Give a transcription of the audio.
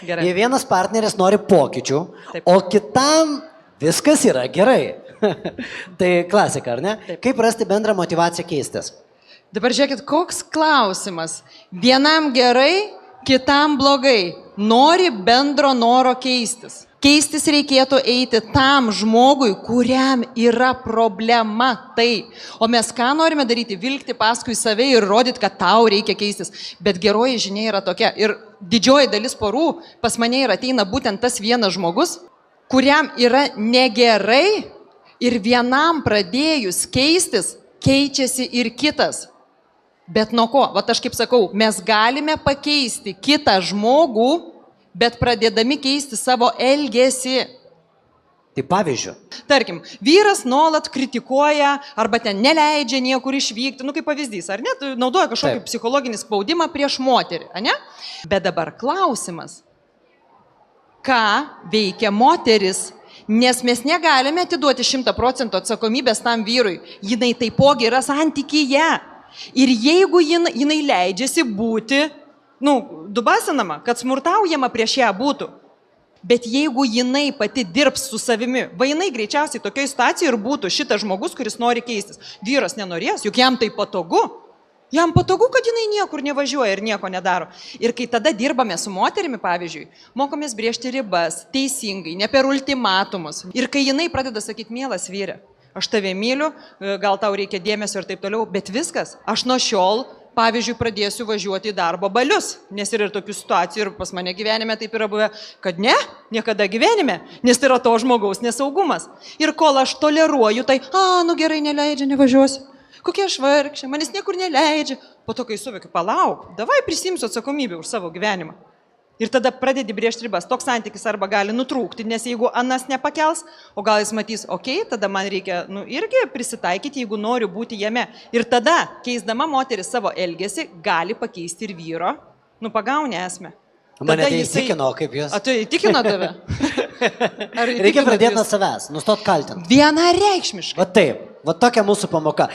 Jei vienas partneris nori pokyčių, o kitam viskas yra gerai. Tai klasika, ar ne? Taip. Kaip rasti bendrą motivaciją keistis? Dabar žiūrėkit, koks klausimas. Vienam gerai, kitam blogai. Nori bendro noro keistis. Keistis reikėtų eiti tam žmogui, kuriam yra problema tai. O mes ką norime daryti? Vilkti paskui save ir rodyti, kad tau reikia keistis. Bet geroji žinia yra tokia. Ir didžioji dalis porų pas mane ir ateina būtent tas vienas žmogus, kuriam yra negerai ir vienam pradėjus keistis, keičiasi ir kitas. Bet nuo ko? Vat aš kaip sakau, mes galime pakeisti kitą žmogų, bet pradėdami keisti savo elgesį. Tai pavyzdžiui. Tarkim, vyras nuolat kritikuoja arba ten neleidžia niekur išvykti, nu kaip pavyzdys, ar ne? Tu naudoja kažkokį psichologinį spaudimą prieš moterį, ar ne? Bet dabar klausimas, ką veikia moteris? Nes mes negalime atiduoti 100% atsakomybės tam vyrui. Jinai taipogi yra santykyje. Ir jeigu jinai leidžiasi būti, dubasinama, kad smurtaujama prieš ją būtų, bet jeigu jinai pati dirbs su savimi, jinai greičiausiai tokioje situacijoje ir būtų šitas žmogus, kuris nori keistis. Vyras nenorės, juk jam tai patogu. Jam patogu, kad jinai niekur nevažiuoja ir nieko nedaro. Ir kai tada dirbame su moterimi, pavyzdžiui, mokomės brėžti ribas, teisingai, ne per ultimatumus. Ir kai jinai pradeda sakyti, mielas vyre, aš tave myliu, gal tau reikia dėmesio ir taip toliau, bet viskas, aš nuo šiol, pavyzdžiui, pradėsiu važiuoti į darbo balius, nes yra ir tokių situacijų ir pas mane gyvenime taip yra buvę, kad ne, niekada gyvenime, nes tai yra to žmogaus nesaugumas. Ir kol aš toleruoju, tai, gerai, neleidžia, nevažiuosiu. Kokie aš vargšė, manis niekur neleidžia. Po to, kai suvokiu, palauk, davai prisimsiu atsakomybę už savo gyvenimą. Ir tada pradedi brėžti ribas. Toks santykis arba gali nutrūkti, nes jeigu anas nepakels, o gal jis matys, tada man reikia irgi prisitaikyti, jeigu noriu būti jame. Ir tada, keisdama moteris savo elgesį, gali pakeisti ir vyro, pagauni esmę. Mane tai įtikino, kaip jūs. O tai įtikino tave? Reikia pradėti nuo savęs, nustot kaltinti. Vienareikšmiškai. Va taip, va tokia mūsų pamoka.